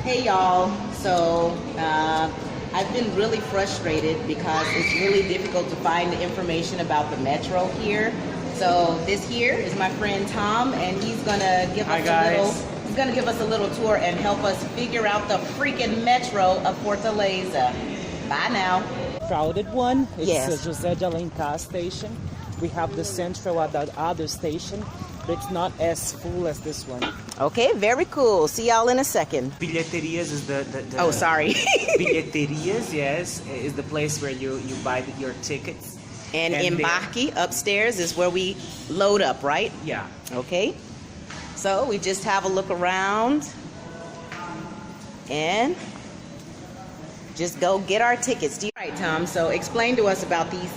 Hey y'all, so I've been really frustrated because it's really difficult to find the information about the Metro here. So this here is my friend Tom, and he's gonna give us a little tour and help us figure out the freaking Metro of Fortaleza. Bye now. Crowded one. It's Yes. Jose Alencar Station. We have the Centro at the other station, but it's not as full as this one. Okay, very cool. See y'all in a second. Bilheterias is the Oh, sorry. Bilheterias, yes, is the place where you buy your tickets. And And Embarque upstairs is where we load up, right? Yeah. Okay. So we just have a look around and just go get our tickets. All right, Tom, so explain to us about these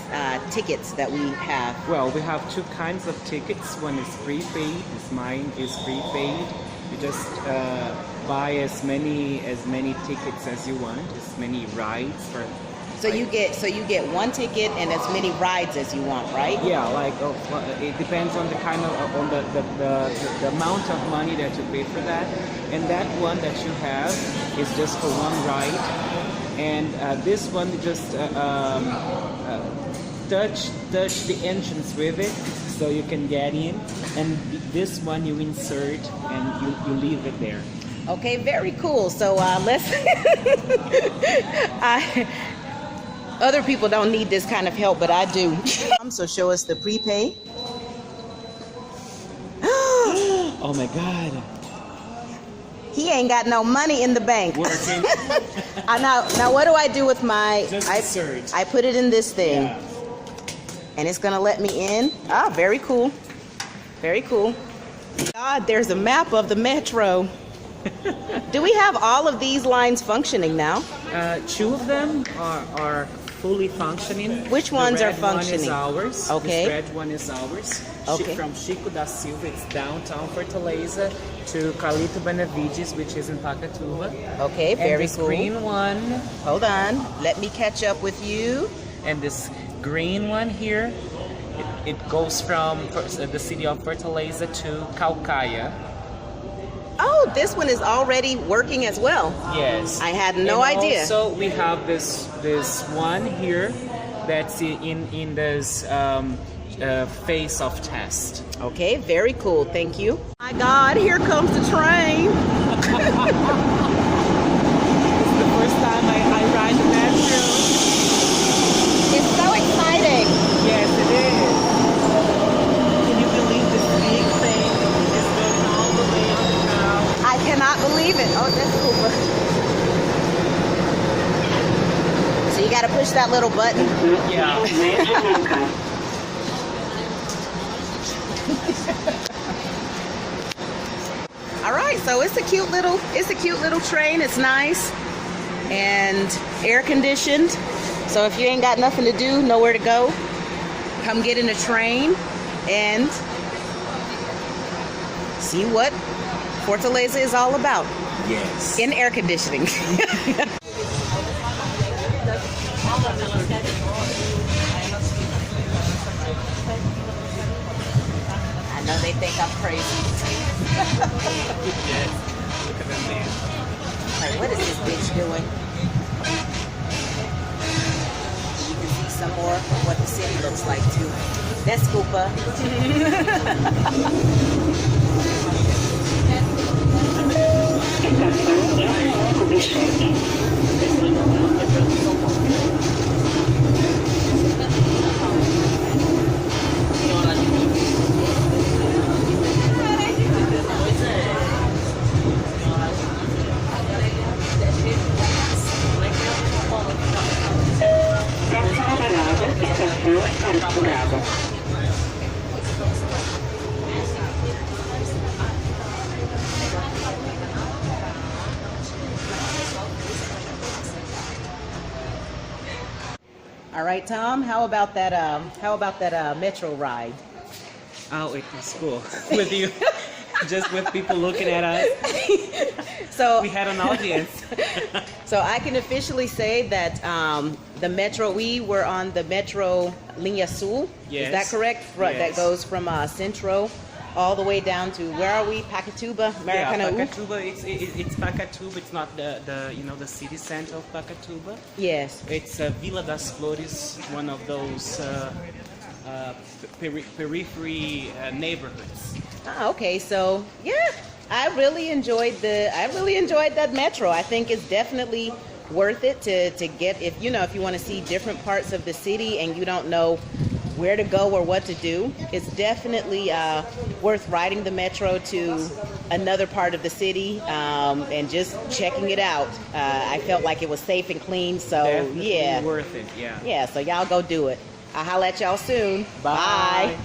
tickets that we have. Well, we have two kinds of tickets. One is prepaid. Mine is prepaid. You just buy as many tickets as you want, as many rides for. So you get one ticket and as many rides as you want, right? Yeah, like it depends on the kind of on the amount of money that you pay for that. And that one that you have is just for one ride. And this one just touch the entrance with it, so you can get in. And this one you insert and you leave it there. Okay, very cool. So let's. Other people don't need this kind of help, but I do. So show us the prepay. Oh my God. He ain't got no money in the bank. Working. Now what do I do with my... Just insert. I put it in this thing. Yeah. And it's going to let me in. Ah, very cool. Very cool. God, there's a map of the Metro. Do we have all of these lines functioning now? Two of them are fully functioning. Which ones are functioning? The red one is ours. Okay. The red one is ours. Okay. From Chico da Silva, it's downtown Fortaleza, to Carlito Benevides, which is in Pacatuba. Okay, very and this cool. green one, Hold on. Let me catch up with you. and this green one here, it goes from the city of Fortaleza to Caucaia. Oh, this one is already working as well. Yes. I had no idea. Also, we have this one here that's in this phase of test. Okay, very cool. Thank you. My God, here comes the train. It's the first time I ride the metro. It's so exciting. Yes, it is. Can you believe this big thing is going all the way on the ground? I cannot believe it. Oh, that's cool. So you got to push that little button. Yeah. All right, so it's a cute little train. It's nice and air conditioned. So if you ain't got nothing to do, nowhere to go, come get in a train and see what Fortaleza is all about Yes. in air conditioning. I know they think I'm crazy. Yes. Look at that man. Like, what is this bitch doing? You can see some more of what the city looks like too. That's Koopa. All right, Tom. How about that Metro ride? Oh, it was cool with you. Just with people looking at us. So We had an audience. So I can officially say that the Metro, we were on the Metro Linha Sul. Yes. Is that correct? Right. That Yes. goes from Centro all the way down to, where are we? Pacatuba, Maracanau? Yeah, Pacatuba. It's Pacatuba. It's not the city center of Pacatuba. Yes. It's Vila das Flores, one of those periphery neighborhoods. Ah, okay, so yeah, I really enjoyed that metro. I think it's definitely worth it to get, if you want to see different parts of the city and you don't know where to go or what to do. It's definitely worth riding the metro to another part of the city and just checking it out. I felt like it was safe and clean, so Definitely yeah, worth it. Yeah. yeah. So y'all go do it. I'll holla at y'all soon. Bye. Bye.